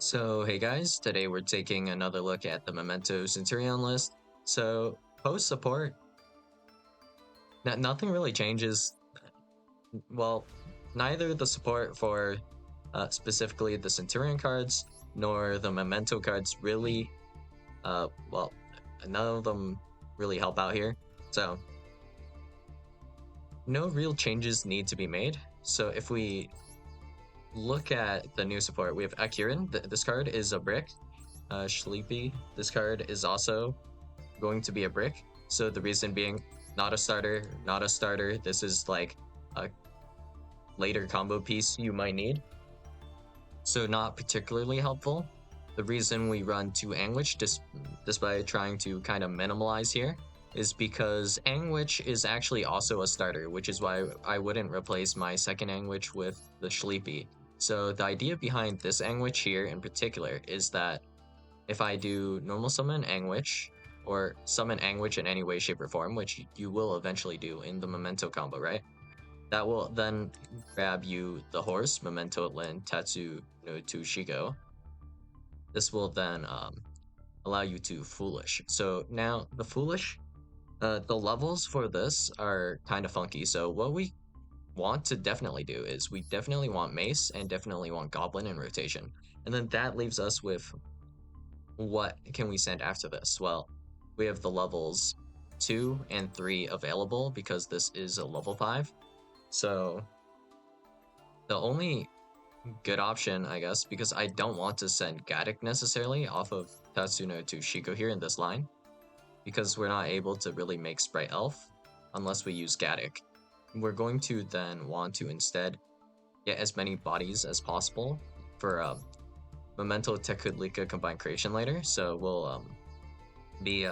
So, hey guys, today we're taking another look at the Memento Centur-ion list. So, post support, nothing really changes. Well, neither the support for specifically the Centurion cards nor the Memento cards really, well, none of them really help out here. So, no real changes need to be made. So, if we look at the new support, we have Akirin. This card is a brick. Sleepy, this card is also going to be a brick. So the reason being, not a starter, not a starter. This is like a later combo piece you might need. So not particularly helpful. The reason we run 2 Anguish, despite trying to kind of minimalize here, is because Anguish is actually also a starter, which is why I wouldn't replace my second Anguish with the Sleepy. So the idea behind this Anguish here in particular is that if I do normal summon Anguish, or summon Anguish in any way, shape, or form, which you will eventually do in the Memento combo, right? That will then grab you the horse, Memento Lin Tatsu no Tushiko. This will then allow you to Foolish. So now the Foolish, the levels for this are kind of funky. So what we want to definitely do is we definitely want Mace and definitely want Goblin in rotation. And then that leaves us with what can we send after this? Well, we have the levels 2 and 3 available because this is a level 5. So the only good option, I guess, because I don't want to send Gaddock necessarily off of Tatsuno to Shiko here in this line, because we're not able to really make Sprite Elf unless we use Gaddock. We're going to then want to instead get as many bodies as possible for Memento Tekudlika combined creation later. So we'll be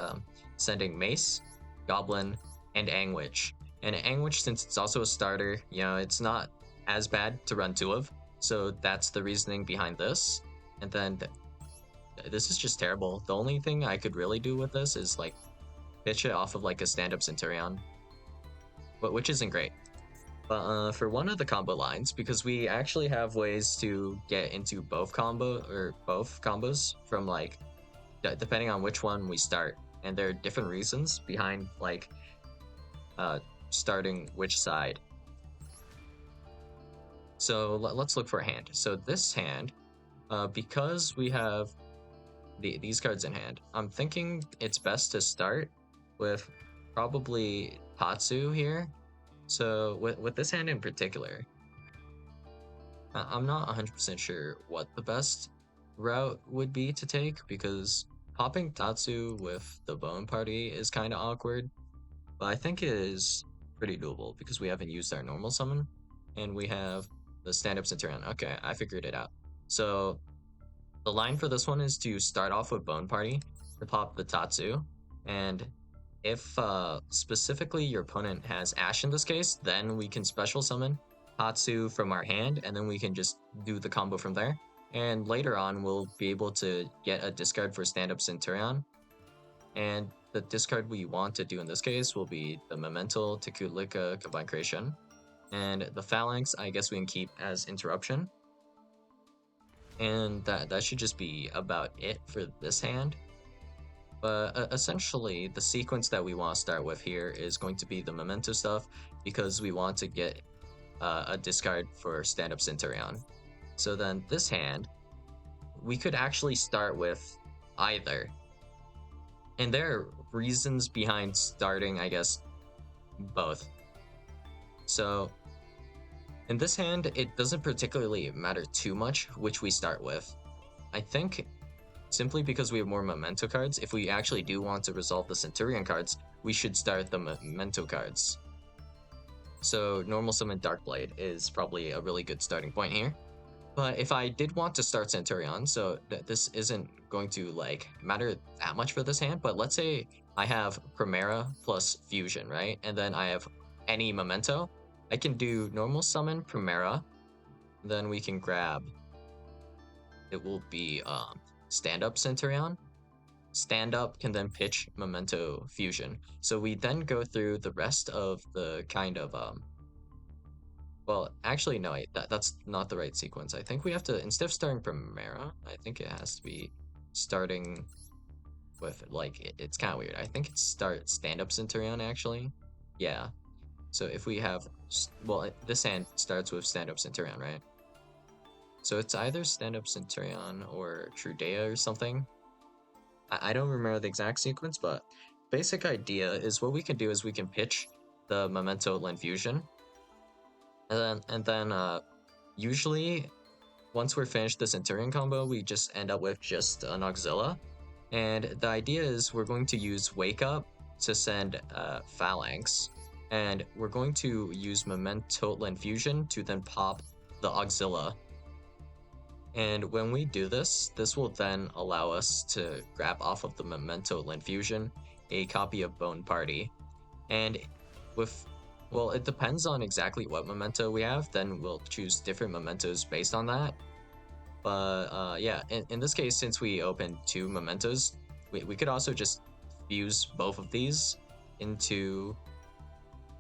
sending Mace, Goblin, and Anguish. And Anguish, since it's also a starter, it's not as bad to run 2 of. So that's the reasoning behind this. And then this is just terrible. The only thing I could really do with this is like pitch it off of like a stand-up Centur-ion, but which isn't great. But for one of the combo lines, because we actually have ways to get into both combos from like depending on which one we start, and there are different reasons behind like starting which side. So let's look for a hand. So this hand, because we have these cards in hand, I'm thinking it's best to start with probably Tatsu here. So with this hand in particular, I'm not 100% sure what the best route would be to take, because popping Tatsu with the Bone Party is kind of awkward, but I think it is pretty doable because we haven't used our normal summon, and we have the stand-up Centurion. Okay, I figured it out. So the line for this one is to start off with Bone Party to pop the Tatsu, and if specifically your opponent has Ash in this case, then we can special summon Tatsu from our hand, and then we can just do the combo from there. And later on, we'll be able to get a discard for stand-up Centurion. And the discard we want to do in this case will be the Memento Tekudlika combined creation. And the Phalanx, I guess we can keep as interruption. And that should just be about it for this hand. But essentially, the sequence that we want to start with here is going to be the Memento stuff, because we want to get a discard for stand-up Centur-ion. So then this hand, we could actually start with either. And there are reasons behind starting, I guess, both. So in this hand, it doesn't particularly matter too much which we start with. I think simply because we have more Memento cards, if we actually do want to resolve the Centurion cards, we should start the Memento cards. So normal summon Darkblade is probably a really good starting point here. But if I did want to start Centur-ion, so this isn't going to like matter that much for this hand, but let's say I have Primera plus Fusion, right? And then I have any Memento, I can do normal summon Primera, then we can grab, it will be stand-up Centur-ion. Stand-up can then pitch Memento Fusion. So we then go through the rest of the kind of Well, actually, no, that's not the right sequence. I think we have to, instead of starting Primera, I think it has to be starting with, like, it's kind of weird. I think it's start stand-up Centurion, actually. Yeah. So if we have, well, this hand starts with stand-up Centurion, right? So it's either stand-up Centurion or Trudea or something. I don't remember the exact sequence, but basic idea is what we can do is we can pitch the Memento Lens Fusion, and then usually once we're finished the Centurion combo, we just end up with just an Auxilla. And the idea is we're going to use Wake Up to send Phalanx, and we're going to use Memento Lens Fusion to then pop the Auxilla. And when we do this, this will then allow us to grab off of the Memento Lens Fusion a copy of Bone Party. And with, well, it depends on exactly what memento we have, then we'll choose different mementos based on that. But yeah, in this case, since we opened two mementos, we could also just fuse both of these into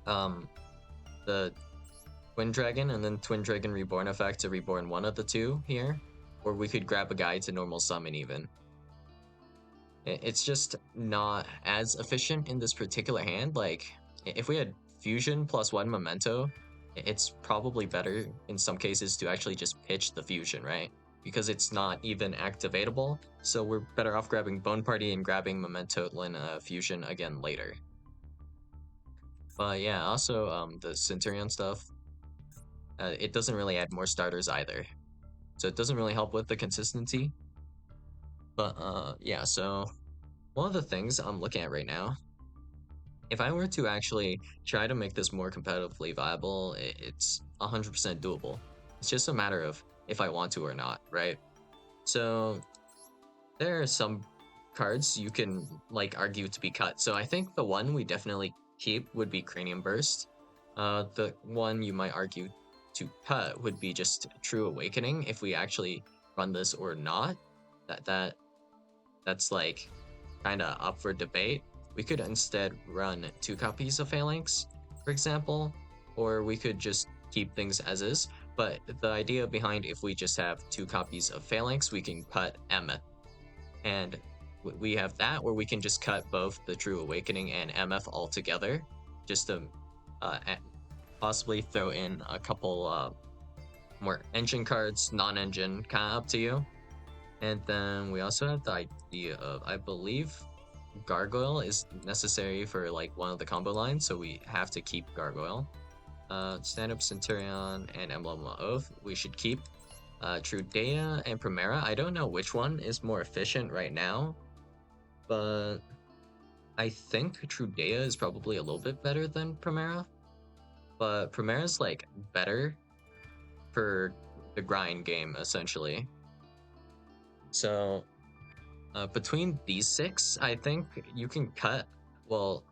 the Twin Dragon and then Twin Dragon Reborn effect to reborn one of the two here. Or we could grab a guy to normal summon even. It's just not as efficient in this particular hand. Like, if we had fusion plus one memento, it's probably better in some cases to actually just pitch the fusion, right? Because it's not even activatable, so we're better off grabbing Bone Party and grabbing Memento Lin Fusion again later. But yeah, also the Centurion stuff, it doesn't really add more starters either. So it doesn't really help with the consistency. But yeah, so one of the things I'm looking at right now, if I were to actually try to make this more competitively viable, it's 100% doable. It's just a matter of if I want to or not, right? So there are some cards you can like argue to be cut. So I think the one we definitely keep would be Cranium Burst. The one you might argue to cut would be just True Awakening if we actually run this or not. That's like kind of up for debate. We could instead run two copies of Phalanx, for example, or we could just keep things as is. But the idea behind if we just have two copies of Phalanx, we can cut Emmet. And we have that where we can just cut both the True Awakening and MF altogether, just to possibly throw in a couple more engine cards, non-engine, kind of up to you. And then we also have the idea of, I believe, Gargoyle is necessary for like one of the combo lines, so we have to keep Gargoyle. Stand-up Centurion and Emblem of Oath we should keep. Trudea and Primera, I don't know which one is more efficient right now, but I think Trudea is probably a little bit better than Primera. But Primera's like better for the grind game essentially. So between these six, I think you can cut, well,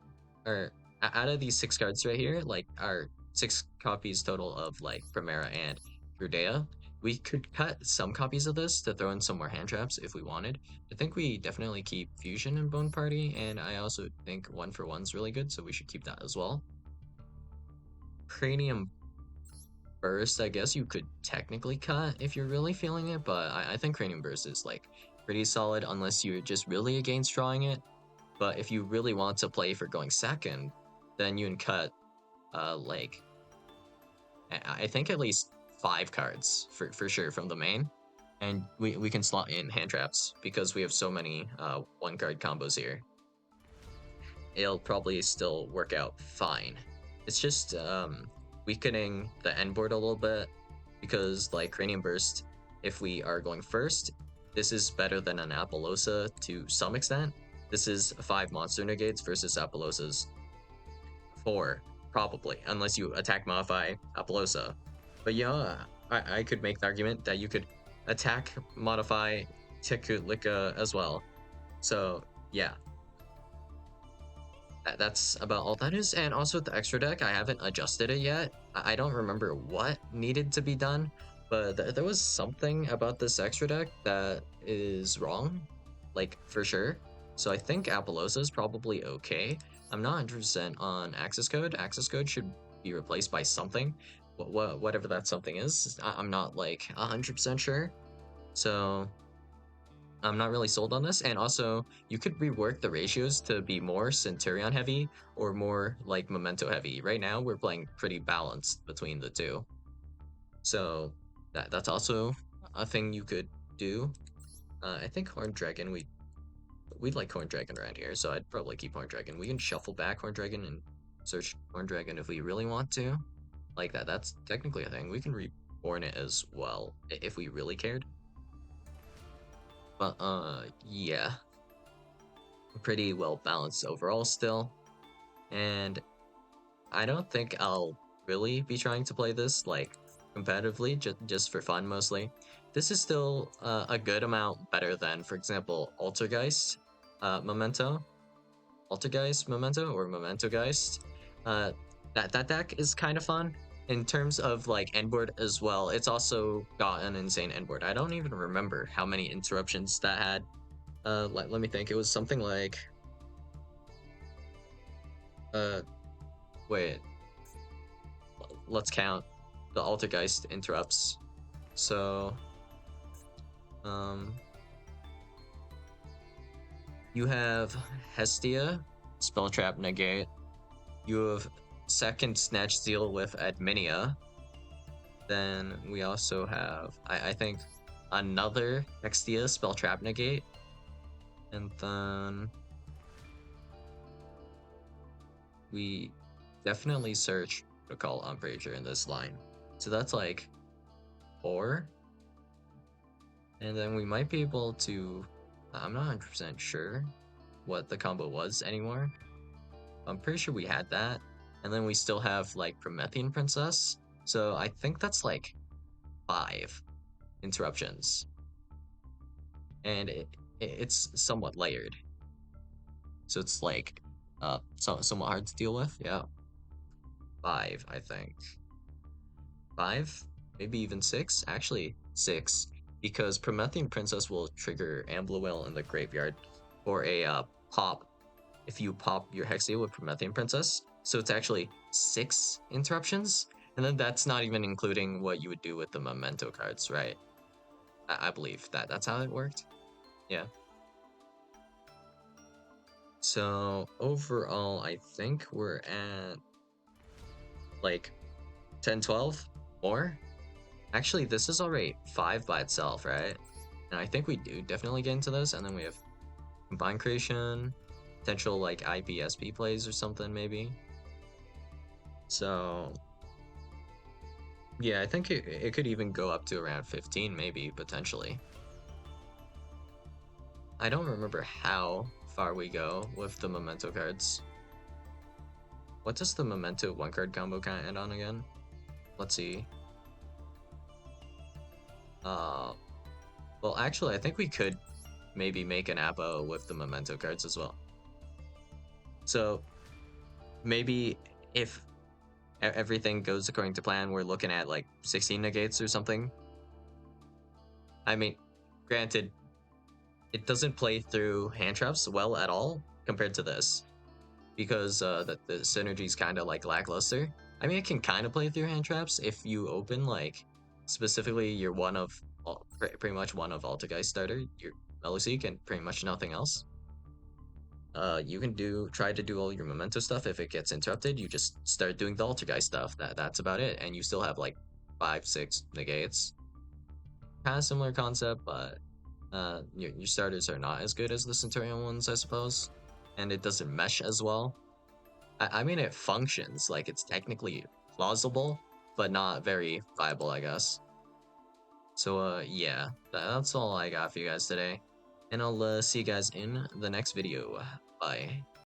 or out of these six cards right here, like our six copies total of like Primera and Rudea, we could cut some copies of this to throw in some more hand traps if we wanted. I think we definitely keep Fusion and Bone Party, and I also think 1-for-1's really good, so we should keep that as well. Cranium Burst, I guess you could technically cut if you're really feeling it, but I think Cranium Burst is like pretty solid unless you're just really against drawing it. But if you really want to play for going second, then you can cut like I think at least 5 cards for sure from the main. And we can slot in hand traps because we have so many 1-card combos here. It'll probably still work out fine. It's just weakening the end board a little bit because like Cranium Burst, if we are going first, this is better than an Apollosa to some extent. This is 5 monster negates versus Apollosa's 4, probably, unless you attack modify Apollosa. But yeah, I could make the argument that you could attack modify Tekutlika as well. So yeah, that's about all that is. And also the extra deck, I haven't adjusted it yet. I don't remember what needed to be done, but there was something about this extra deck that is wrong, like for sure. So I think Apollosa is probably okay. I'm not 100% on access code. Access code should be replaced by something, whatever that something is. I'm not like 100% sure, so I'm not really sold on this. And also, you could rework the ratios to be more Centurion heavy or more like Memento heavy. Right now, we're playing pretty balanced between the two, so that's also a thing you could do. I think Horned Dragon, we'd like Horned Dragon around here, so I'd probably keep Horned Dragon. We can shuffle back Horned Dragon and search Horned Dragon if we really want to. Like that, that's technically a thing. We can reborn it as well if we really cared. But yeah, pretty well balanced overall still. And I don't think I'll really be trying to play this like competitively, just for fun mostly. This is still a good amount better than, for example, Altergeist, Memento, Altergeist, Memento, or Memento Geist. Uh, that deck is kind of fun in terms of like endboard as well. It's also got an insane endboard. I don't even remember how many interruptions that had. Let me think. It was something like uh, wait, let's count the Altergeist interrupts. So, um, you have Hestia, Spell Trap Negate. You have second Snatch Seal with Adminia. Then we also have, I think, another Hextia, Spell Trap Negate. And then we definitely search Protocol Umbrager in this line. So that's like 4. And then we might be able to, I'm not 100% sure what the combo was anymore. I'm pretty sure we had that. And then we still have like Promethean Princess. So I think that's like 5 interruptions. And it's somewhat layered. So it's like somewhat hard to deal with. Yeah. 5, I think. 5? Maybe even 6? Actually, 6. Because Promethean Princess will trigger Ambluil in the graveyard for a pop if you pop your Hexia with Promethean Princess. So it's actually 6 interruptions. And then that's not even including what you would do with the Memento cards, right? I believe that's how it worked. Yeah. So overall, I think we're at like 10, 12 more. Actually, this is already 5 by itself, right? And I think we do definitely get into this. And then we have Combine Creation, potential like IPSP plays or something maybe. So yeah, I think it could even go up to around 15 maybe, potentially. I don't remember how far we go with the Memento cards. What does the Memento 1-card combo kind of end on again? Let's see. Well, actually, I think we could maybe make an Apo with the Memento cards as well. So maybe if everything goes according to plan, we're looking at like 16 negates or something. I mean, granted, it doesn't play through hand traps well at all compared to this, because the synergy is kind of like lackluster. I mean, it can kind of play through hand traps if you open like specifically your pretty much one of Altageist starter, your Meluseek, and pretty much nothing else. You can try to do all your Memento stuff. If it gets interrupted, you just start doing the Altergeist stuff. That's about it, and you still have like 5, 6 negates. Kind of similar concept, but your starters are not as good as the Centur-ion ones, I suppose, and it doesn't mesh as well. I mean, it functions, like it's technically plausible, but not very viable, I guess. So yeah, that's all I got for you guys today, and I'll see you guys in the next video. Bye.